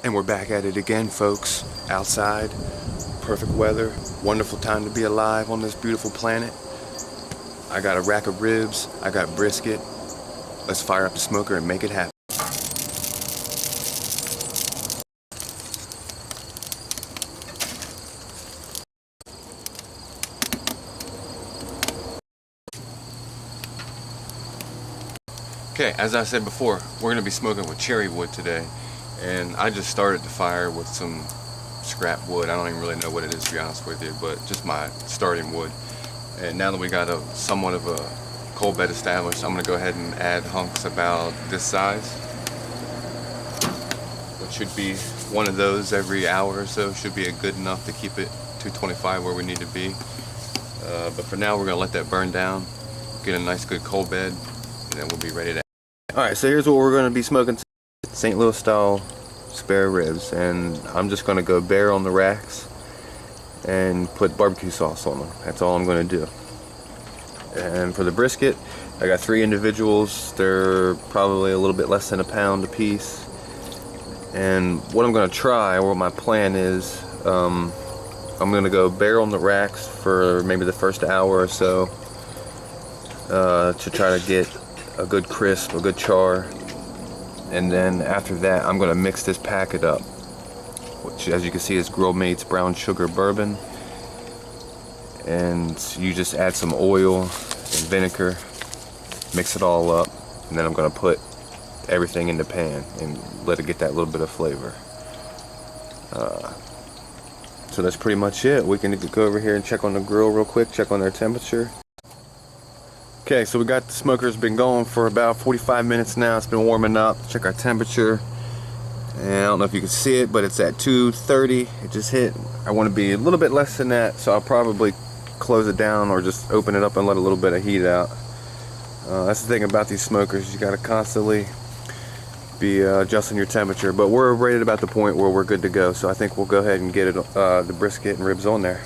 And we're back at it again, folks. Outside, perfect weather, wonderful time to be alive on this beautiful planet. I got a rack of ribs, I got brisket. Let's fire up the smoker and make it happen. Okay, as I said before, we're gonna be smoking with cherry wood today. And I just started the fire with some scrap wood. I don't even really know what it is, to be honest with you, but just my starting wood. And now that we got a somewhat of a coal bed established, I'm gonna go ahead and add hunks about this size, which should be one of those every hour or so. Should be good enough to keep it 225 where we need to be. But for now, we're gonna let that burn down, get a nice good coal bed, and then we'll be ready to. All right, so here's what we're gonna be smoking. St. Louis style spare ribs, and I'm just gonna go bare on the racks and put barbecue sauce on them. That's all I'm gonna do. And for the brisket, I got 3 individuals. They're probably a little bit less than a pound a piece. And what I'm gonna try, or what my plan is, I'm gonna go bare on the racks for maybe the first hour or so to try to get a good crisp, a good char. And then after that, I'm going to mix this packet up, which, as you can see, is Grill Mates brown sugar bourbon. And you just add some oil and vinegar, mix it all up, and then I'm going to put everything in the pan and let it get that little bit of flavor. So that's pretty much it. We can go over here and check on the grill real quick, check on their temperature. Okay, so we got the smokers been going for about 45 minutes now. It's been warming up. Check our temperature. And I don't know if you can see it, but it's at 230. It just hit. I want to be a little bit less than that, so I'll probably close it down or just open it up and let a little bit of heat out. That's the thing about these smokers. You got to constantly be adjusting your temperature. But we're right at about the point where we're good to go. So I think we'll go ahead and get it, the brisket and ribs on there.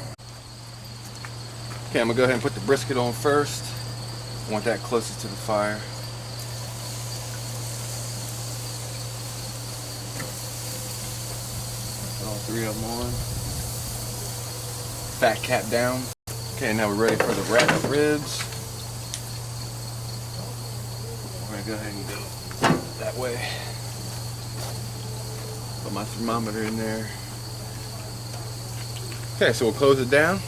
Okay, I'm going to go ahead and put the brisket on first. I want that closest to the fire. Put all 3 of them on. Fat cap down. Okay, now we're ready for the rack of ribs. We're gonna go ahead and go that way. Put my thermometer in there. Okay, so we'll close it down.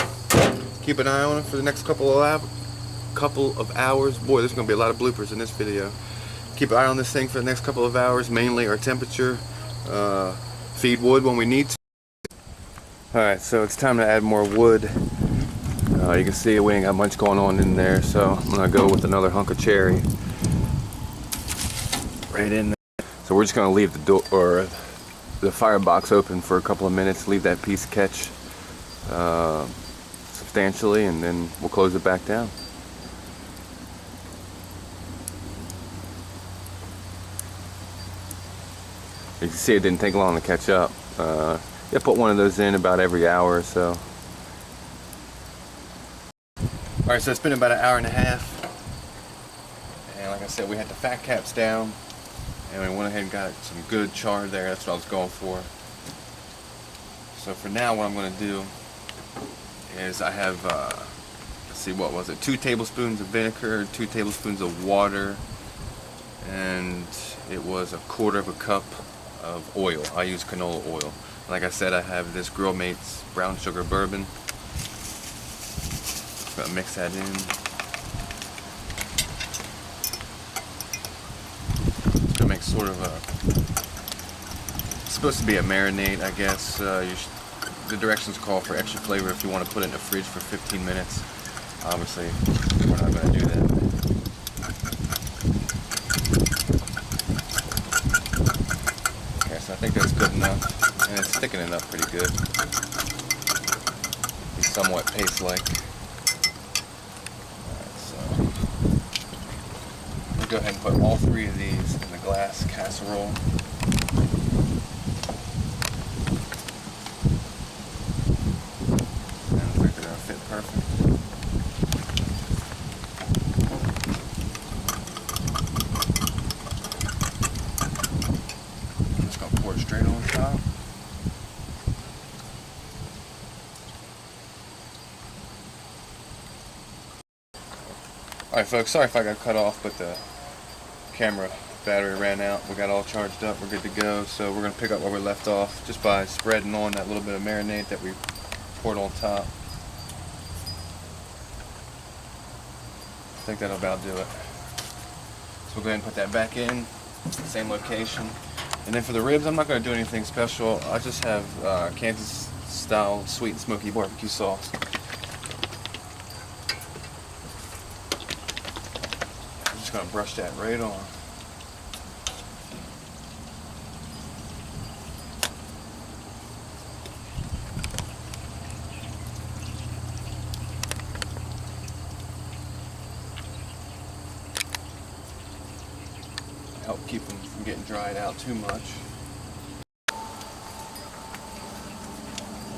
Keep an eye on it for the next couple of hours. Boy, there's gonna be a lot of bloopers in this video. Keep an eye on this thing for the next couple of hours, mainly our temperature. Feed wood when we need to. Alright, so it's time to add more wood. You can see we ain't got much going on in there, so I'm gonna go with another hunk of cherry right in there. So we're just gonna leave the door or the firebox open for a couple of minutes, leave that piece catch substantially, and then we'll close it back down. You can see it didn't take long to catch up. Yeah, put one of those in about every hour or so. Alright, so it's been about an hour and a half. And like I said, we had the fat caps down. And we went ahead and got some good char there. That's what I was going for. So for now, what I'm going to do is I have, let's see, what was it? 2 tablespoons of vinegar, 2 tablespoons of water, and it was 1/4 cup of oil. I use canola oil. Like I said, I have this Grill Mates brown sugar bourbon. Gonna mix that in. It's gonna make sort of a. It's supposed to be a marinade, I guess. The directions call for extra flavor if you want to put it in the fridge for 15 minutes. Obviously, we're not gonna do that. So I think that's good enough, and it's thickening up pretty good. It's somewhat paste-like. Alright, so we'll go ahead and put all 3 of these in the glass casserole. And I think they're going to fit perfect. I'll pour it straight on top. Alright folks, sorry if I got cut off, but the camera battery ran out. We got all charged up, we're good to go. So we're going to pick up where we left off just by spreading on that little bit of marinade that we poured on top. I think that'll about do it. So we'll go ahead and put that back in, same location. And then for the ribs, I'm not going to do anything special. I just have Kansas style sweet and smoky barbecue sauce. I'm just going to brush that right on. Help keep them from getting dried out too much.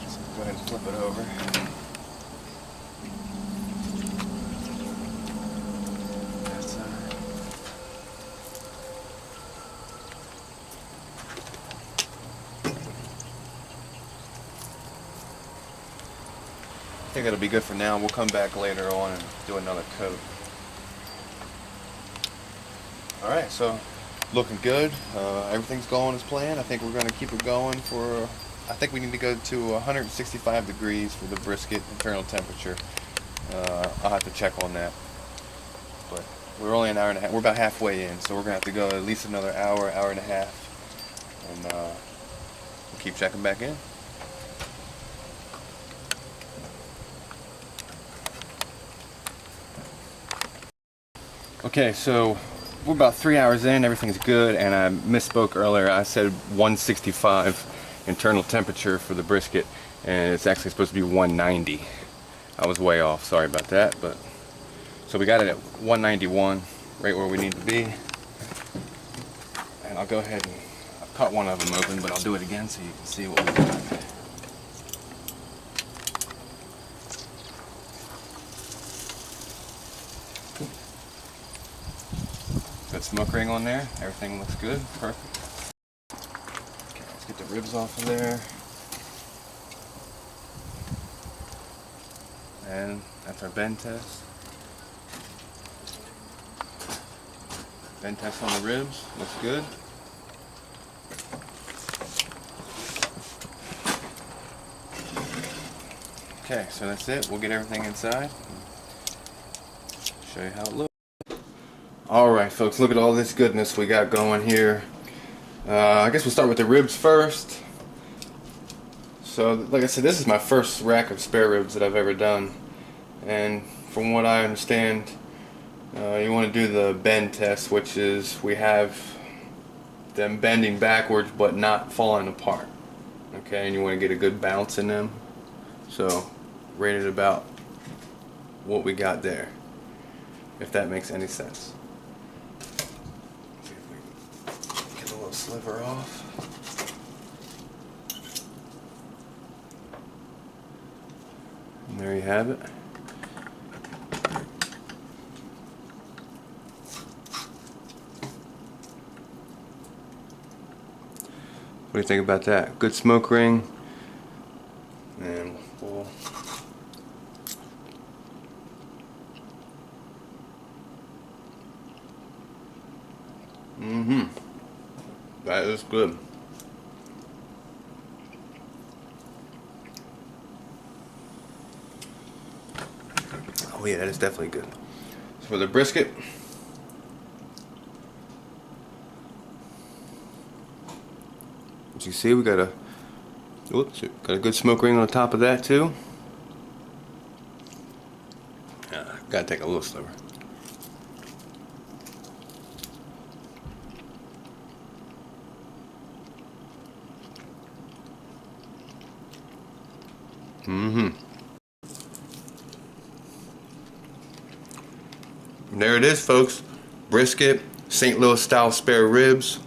So go ahead and flip it over. That side. I think that'll be good for now. We'll come back later on and do another coat. Alright, so looking good. Everything's going as planned. I think we're going to keep it going for, I think we need to go to 165 degrees for the brisket internal temperature. I'll have to check on that. But we're only an hour and a half. We're about halfway in, so we're going to have to go at least another hour, hour and a half. And we'll keep checking back in. Okay, so we're about 3 hours in, everything's good, and I misspoke earlier. I said 165 internal temperature for the brisket, and it's actually supposed to be 190. I was way off, sorry about that. But so we got it at 191, right where we need to be. And I'll go ahead and I've cut one of them open, but I'll do it again so you can see what we got. Good smoke ring on there. Everything looks good. Perfect. Okay, let's get the ribs off of there. And that's our bend test. Bend test on the ribs. Looks good. Okay, so that's it. We'll get everything inside. Show you how it looks. Alright folks, look at all this goodness we got going here. I guess we'll start with the ribs first. So like I said, this is my first rack of spare ribs that I've ever done. And from what I understand, you want to do the bend test, which is we have them bending backwards but not falling apart. Okay, and you want to get a good bounce in them. So rate it about what we got there, if that makes any sense. Sliver off. And there you have it. What do you think about that? Good smoke ring. And we'll that is good. Oh yeah, that is definitely good. So for the brisket, as you see, we got a good smoke ring on the top of that too. Gotta take a little sliver. And there it is, folks. Brisket, St. Louis style spare ribs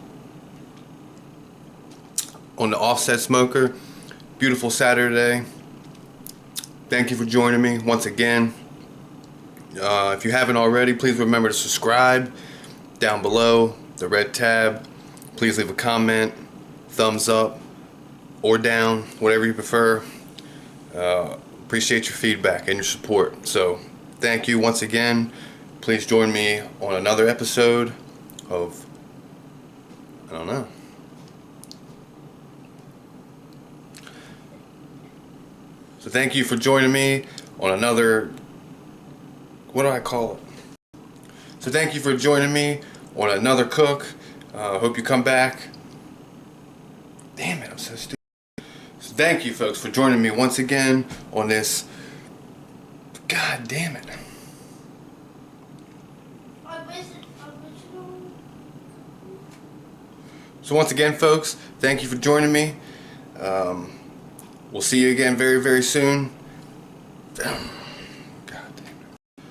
on the offset smoker. Beautiful Saturday. Thank you for joining me once again. If you haven't already, please remember to subscribe down below, the red tab. Please leave a comment. thumbs up or down, whatever you prefer. Appreciate your feedback and your support. So thank you once again. Please join me on another episode of, I don't know. So thank you for joining me on another, what do I call it? So thank you for joining me on another cook. Hope you come back. Damn it, I'm so stupid. So thank you folks for joining me once again on this. God damn it. So once again folks, thank you for joining me. We'll see you again very, very soon. God damn it.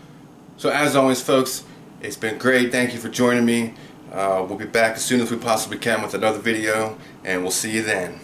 So as always folks, it's been great. Thank you for joining me. We'll be back as soon as we possibly can with another video, and we'll see you then.